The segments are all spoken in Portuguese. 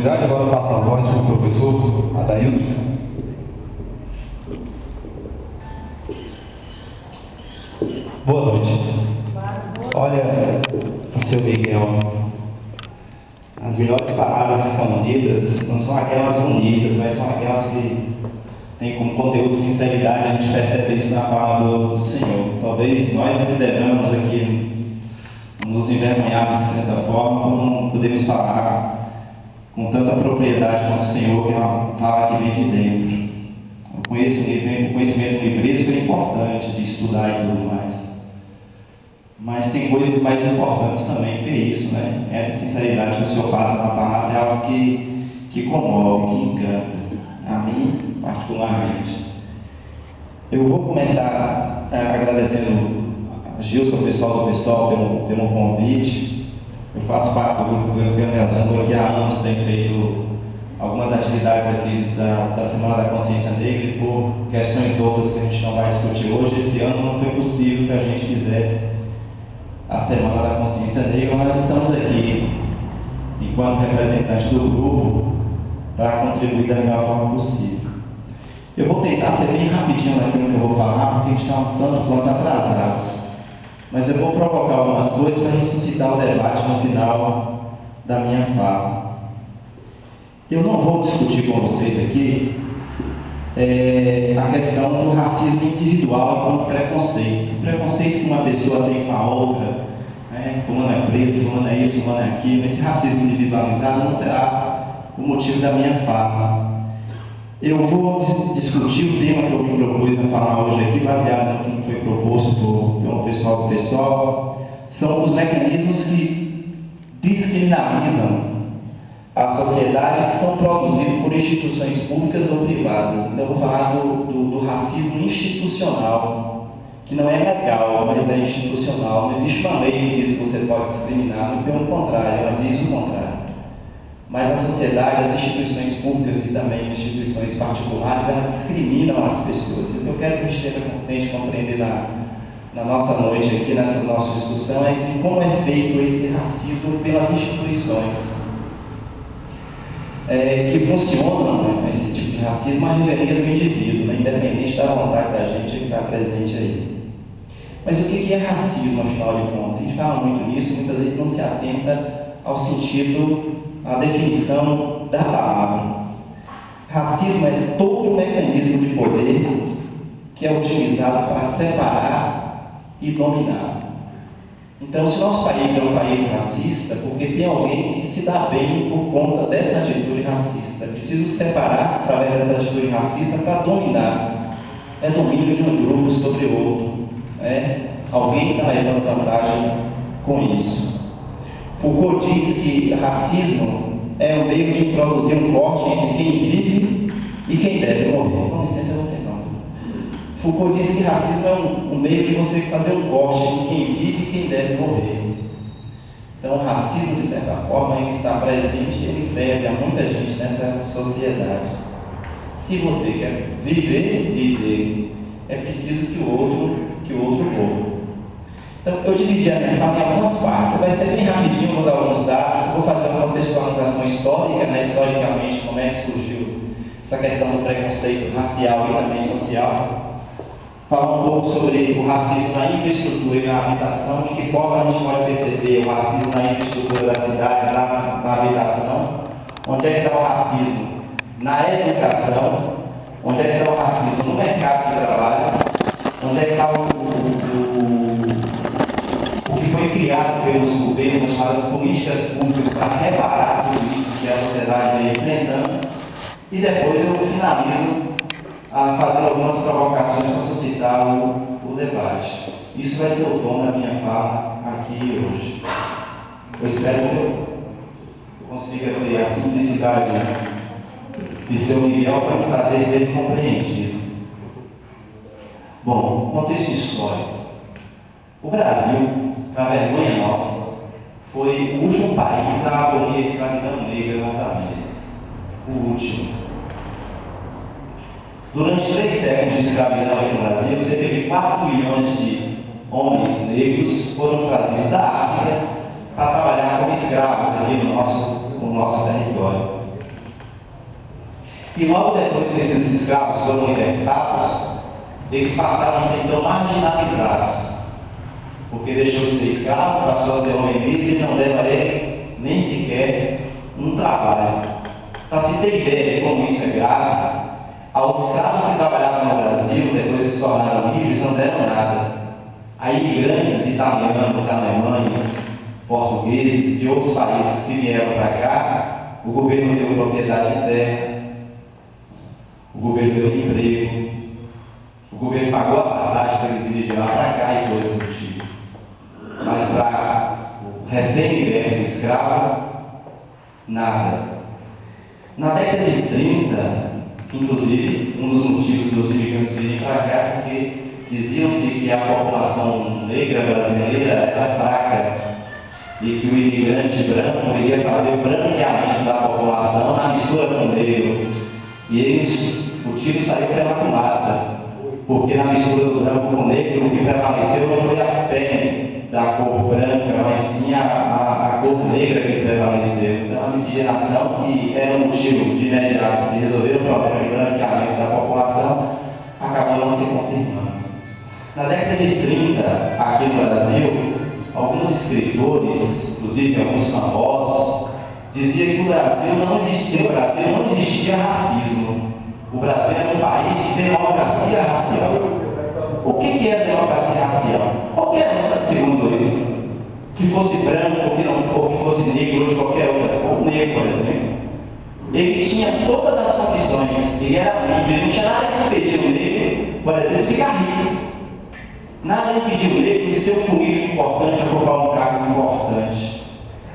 oportunidade, agora eu passo a voz para o professor Adailton. Boa noite. Olha, seu Miguel, as melhores palavras que são ditas não são aquelas bonitas, mas são aquelas que têm como conteúdo sinceridade. A gente percebe isso na palavra do Senhor. Talvez nós lideramos aqui, nos envergonharmos de certa forma, como não podemos falar com tanta propriedade como o Senhor, que é uma palavra que vem de dentro. O conhecimento livresco é importante de estudar e tudo mais. Mas tem coisas mais importantes também que isso, né? Essa sinceridade que o Senhor passa na palavra é algo que comove, que encanta. A mim, particularmente. Eu vou começar agradecendo a Gilson, o pessoal pelo convite. Eu faço parte do grupo organizador que há anos tem feito algumas atividades aqui da Semana da Consciência Negra e por questões outras que a gente não vai discutir hoje. Esse ano não foi possível que a gente fizesse a Semana da Consciência Negra, mas nós estamos aqui, enquanto representantes do grupo, para contribuir da melhor forma possível. Eu vou tentar ser bem rapidinho naquilo que eu vou falar, porque a gente está um tanto quanto atrasados. Mas eu vou provocar algumas coisas para a gente suscitar o debate no final da minha fala. Eu não vou discutir com vocês aqui a questão do racismo individual como preconceito. O preconceito que uma pessoa tem com a outra, fulano é preto, fulano é isso, fulano é aquilo. Esse racismo individualizado não será o motivo da minha fala. Eu vou discutir o tema que eu me propus a falar hoje aqui, baseado no que foi proposto pelo pessoal do PSOL, são os mecanismos que descriminalizam a sociedade, que são produzidos por instituições públicas ou privadas. Então eu vou falar do racismo institucional, que não é legal, mas é institucional. Não existe uma lei que diz que você pode discriminar, pelo contrário, ela diz o contrário. Mas a sociedade, as instituições públicas e também instituições particulares, elas discriminam as pessoas. Então eu quero que a gente tente compreender na nossa noite aqui, nessa nossa discussão, é como é feito esse racismo pelas instituições. Que funcionam, com esse tipo de racismo, a revelia do indivíduo, independente da vontade da gente que está presente aí. Mas o que é racismo, afinal de contas? A gente fala muito nisso, muitas vezes não se atenta ao sentido, à definição da palavra. Racismo é todo o mecanismo de poder que é utilizado para separar e dominar. Então, se o nosso país é um país racista, porque tem alguém que se dá bem por conta dessa atitude racista. É preciso separar através dessa atitude racista para dominar. É domínio de um grupo sobre outro. Alguém está levando vantagem com isso. Foucault diz que racismo é um meio de introduzir um corte entre quem vive e quem deve morrer. Com licença, você não. Foucault diz que racismo é um meio de você fazer um corte entre quem vive e quem deve morrer. Então, o racismo, de certa forma, ele está presente e ele serve a muita gente nessa sociedade. Se você quer viver, é preciso que o outro morra. Então, eu dividi a minha fala em algumas partes. Vai ser bem rapidinho, vou dar alguns dados. Vou fazer uma contextualização histórica, historicamente, como é que surgiu essa questão do preconceito racial e também social. Falar um pouco sobre o racismo na infraestrutura e na habitação, de que forma a gente pode perceber o racismo na infraestrutura da cidade, na habitação, onde é que está o racismo na educação, onde é que está o racismo no mercado de trabalho, onde é que está o que foi criado pelos governos, chamadas políticas públicas para reparar tudo isso que a sociedade vem enfrentando. E depois eu finalizo fazendo algumas provocações para suscitar o debate. Isso vai ser o tom da minha fala aqui hoje. Eu espero que eu consiga ter a simplicidade de seu Miguel para me fazer ser compreendido. Bom, contexto histórico. O Brasil, para a vergonha nossa, foi o último país a abolir a escravidão negra nas Américas. O último. Durante 3 séculos de escravidão aqui no Brasil, cerca de 4 milhões de homens negros foram trazidos da África para trabalhar como escravos aqui no nosso território. E logo depois que esses escravos foram libertados, eles passaram a ser então marginalizados, porque deixou de ser escravo, passou a ser homem livre e não deva a ele nem sequer um trabalho. Para se ter ideia de como isso é grave, aos escravos que trabalhavam no Brasil, depois que se tornaram livres, não deram nada. A imigrantes italianos, alemães, portugueses de outros países que vieram para cá, o governo deu propriedade de terra, o governo deu emprego, o governo pagou a passagem para eles irem de lá para cá e coisas do tipo. Mas para o recém-liberto escravo, nada. Na década de 30, inclusive, um dos motivos dos imigrantes virem para cá é porque diziam-se que a população negra brasileira era fraca e que o imigrante branco iria fazer o branqueamento da população na mistura com o negro. E o tiro saiu pela culatra, porque na mistura do branco com o negro, o que prevaleceu não foi a pele da cor branca, mas sim a cor negra que prevaleceu. Então, a miscigenação, que era um motivo de imediato de resolver o problema de branqueamento da população, acabou não se confirmando. Na década de 30, aqui no Brasil, alguns escritores, inclusive alguns famosos, diziam que no Brasil não existia racismo. O Brasil é um país de democracia racial. O que é democracia racial? Qualquer um, segundo eles, que fosse branco ou que fosse negro ou de qualquer outra cor, negro, por exemplo, ele tinha todas as condições, ele era livre, ele não tinha nada que impedir o negro, por exemplo, de ficar rico. Nada impediu o negro de ser um político importante, ocupar um cargo importante.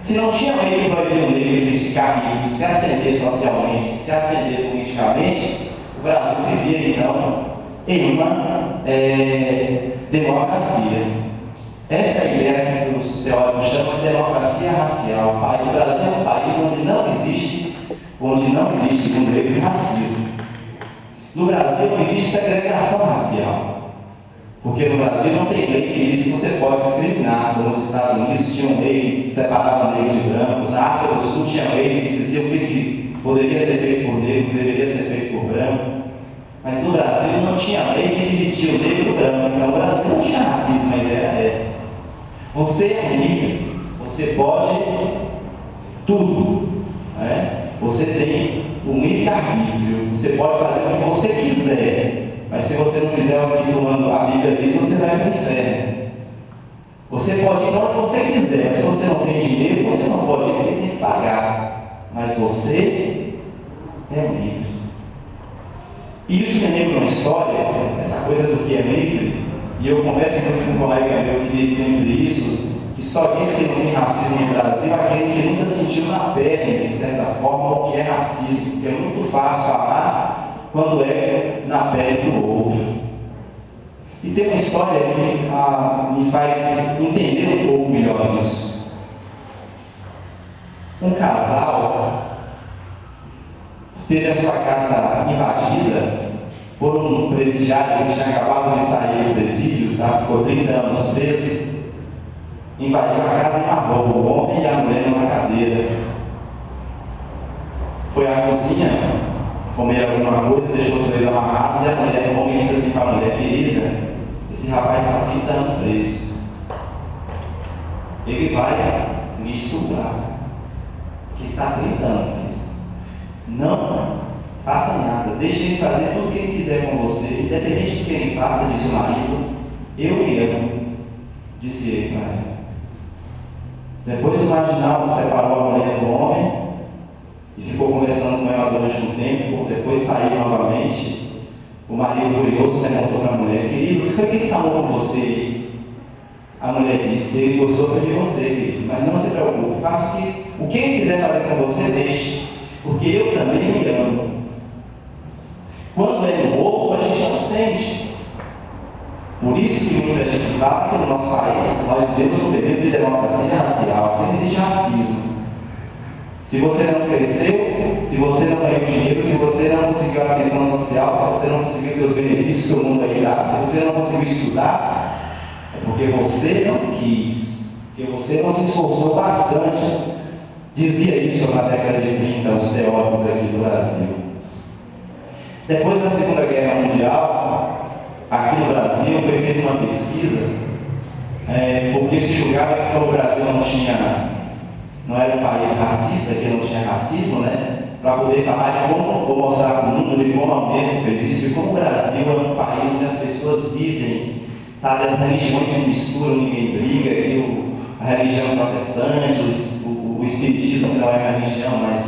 Se não tinha lei que proibia o negro de ficar rico, de se ascender socialmente, de se ascender politicamente, o Brasil vivia então em uma democracia. Essa é a ideia que os teóricos chamam de democracia racial. O Brasil é um país onde não existe, segundo eles, racismo. No Brasil não existe segregação racial. Porque no Brasil não tem lei que diz que você pode discriminar. Como nos Estados Unidos tinham lei que separava negros de brancos, na África do Sul tinha leis que diziam o que poderia ser feito por negro, o que deveria ser feito por branco. Mas no Brasil não tinha lei que dividia o negro do branco. Então no Brasil não tinha racismo, a ideia era essa. Você é livre, você pode tudo. Você tem um livre-arbítrio, você pode fazer o que você quiser. Mas se você não fizer o que a Bíblia diz, você vai para o inferno. Você pode ir onde você quiser. Se você não tem dinheiro, você não pode ir, porque tem que pagar. Mas você é livre. E isso me lembra uma história, essa coisa do que é livre, e eu converso muito com um colega meu que diz sempre isso, que só diz que não tem racismo no Brasil aquele que nunca sentiu na pele, de certa forma, o que é racismo, porque é muito fácil falar quando é na pele do outro. E tem uma história que me faz entender um pouco melhor isso. Um casal teve a sua casa invadida por um presidiário que tinha acabado de sair do presídio, ficou 30 anos preso, invadiu a casa e matou o homem e a mulher numa cadeira. Foi à cozinha, comer alguma coisa, deixou os dois amarrados e a mulher, o homem disse assim para a mulher: querida, esse rapaz está 30 anos preso. Ele vai me estuprar, que está 30 anos preso. Não faça nada, deixe ele fazer tudo o que ele quiser com você, independente do que ele faça, disse o marido, eu me amo, disse ele para ela. Depois o marginal separou a mulher do homem e ficou conversando com ela durante um tempo, depois saiu novamente. O marido curioso perguntou para a mulher: querido, o que foi que ele falou com você? A mulher disse: ele gostou de você, querido, mas não se preocupe, faça o que ele quiser fazer com você, deixe, porque eu também me amo. Quando é no outro, a gente não sente. Por isso que muita gente fala que no nosso país nós vivemos um período de democracia racial, que não existe racismo. Se você não cresceu, se você não ganhou dinheiro, se você não conseguiu a ascensão social, se você não conseguiu ter os benefícios que o mundo aí dá, se você não conseguiu estudar, é porque você não quis, porque você não se esforçou bastante. Dizia isso na década de 30 os teóricos aqui do Brasil. Depois da Segunda Guerra Mundial, aqui no Brasil, foi feita uma pesquisa, porque se julgava que o Brasil não era um país racista, que não tinha racismo, né? Para poder falar de como, vou mostrar para o mundo de como a Unesco fez isso, e como o Brasil é um país onde as pessoas vivem, sabe, as religiões se misturam, ninguém briga, que a religião protestante, o espiritismo não é religião, mas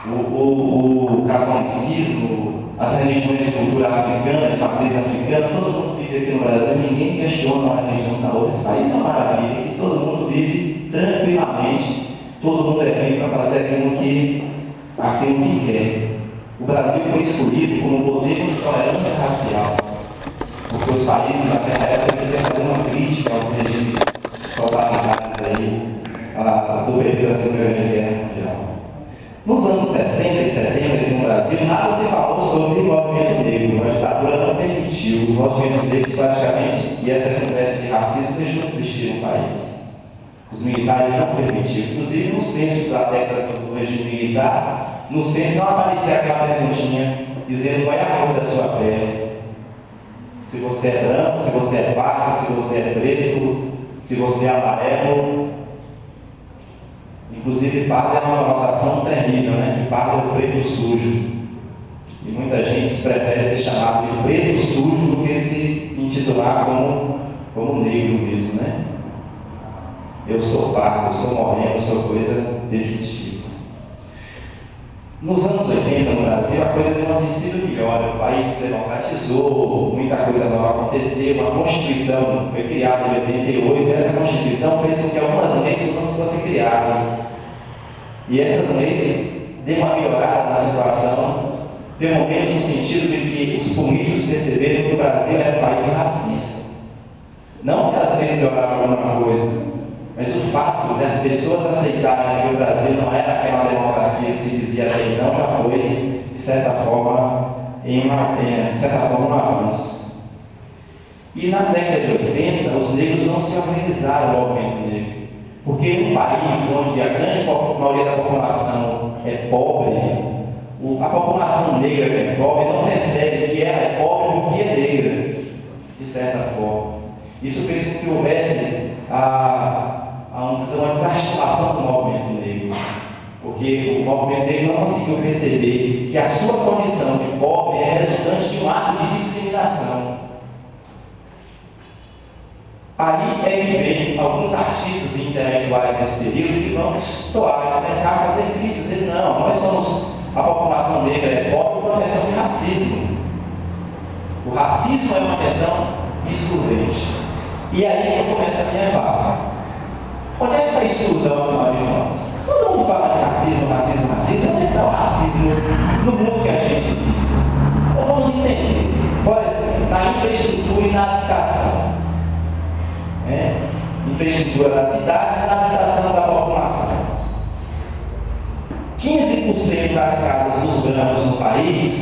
o catolicismo, as religiões de cultura africana, de matriz africana, todo mundo vive aqui no Brasil, ninguém questiona uma religião da outra. Esse país é uma maravilha, que todo mundo vive tranquilamente, todo mundo é livre para fazer aquilo que quer. O Brasil foi escolhido como modelo de tolerância racial, porque os países naquela época queriam fazer uma crítica aos regimes totalitários do período da Segunda Guerra Mundial. Nos anos 60 e 70 aqui no Brasil, nada se falou sobre o movimento negro. A ditadura não permitiu. Os movimentos negros praticamente, e essa conversa de racismo deixou de existir no país. Os militares não permitiram. Inclusive, no censo da década do regime militar, no censo não aparecia aquela perguntinha dizendo qual é a cor da sua pele. Se você é branco, se você é pardo, se você é preto, se você é amarelo. Inclusive, pardo é uma notação terrível, né? Que pardo é o preto sujo. E muita gente prefere ser chamado de preto sujo do que se intitular como negro mesmo, né? Eu sou pardo, eu sou moreno, eu sou coisa desse tipo. Nos anos 80 no Brasil, a coisa deu uma sentido melhor. O país se democratizou, muita coisa nova aconteceu, uma Constituição foi criada em 88, e essa Constituição fez com que algumas leis não fossem criadas. E essas leis deu uma melhorada na situação, pelo menos no sentido de que os políticos perceberam que o Brasil era um país racista. Não que as leis melhoraram alguma coisa, mas o fato de as pessoas aceitarem que o Brasil não era aquela democracia que se dizia até então, já foi, de certa forma, um avanço. E na década de 80, os negros não se organizaram no movimento negro. Porque em um país onde a grande maioria da população é pobre, a população negra que é pobre não percebe que ela é pobre porque é negra, de certa forma. Isso fez com que houvesse uma desarticulação do movimento negro. Porque o movimento negro não conseguiu perceber que a sua condição de pobre é resultante de um ato de discriminação. Aí é que vem alguns artistas e intelectuais desse período que vão estourar, começar a fazer críticas, dizer, não, nós somos, a população negra é pobre por uma questão de racismo. O racismo é uma questão excludente. E aí eu começo a me levar. Onde é que está a exclusão de nós? Todo mundo fala de racismo. Onde é que está o racismo no mundo que a gente vive? Então vamos entender. Por exemplo, na infraestrutura e na habitação. Infraestrutura das cidades e na habitação da população. 15% das casas dos brancos no país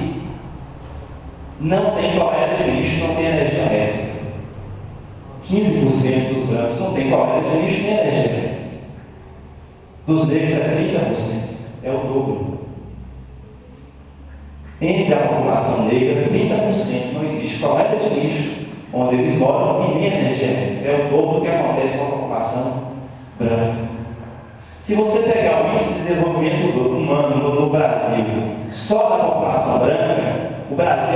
não tem coleta de lixo, não tem energia elétrica. 15% dos brancos não tem coleta de lixo nem energia elétrica. Dos negros é 30%, é o dobro. Entre a população negra, 30% não existe coleta de lixo onde eles moram e nem energia elétrica. É o dobro do que acontece com a população branca. Se você pegar o índice de desenvolvimento humano no Brasil, só da população branca, o Brasil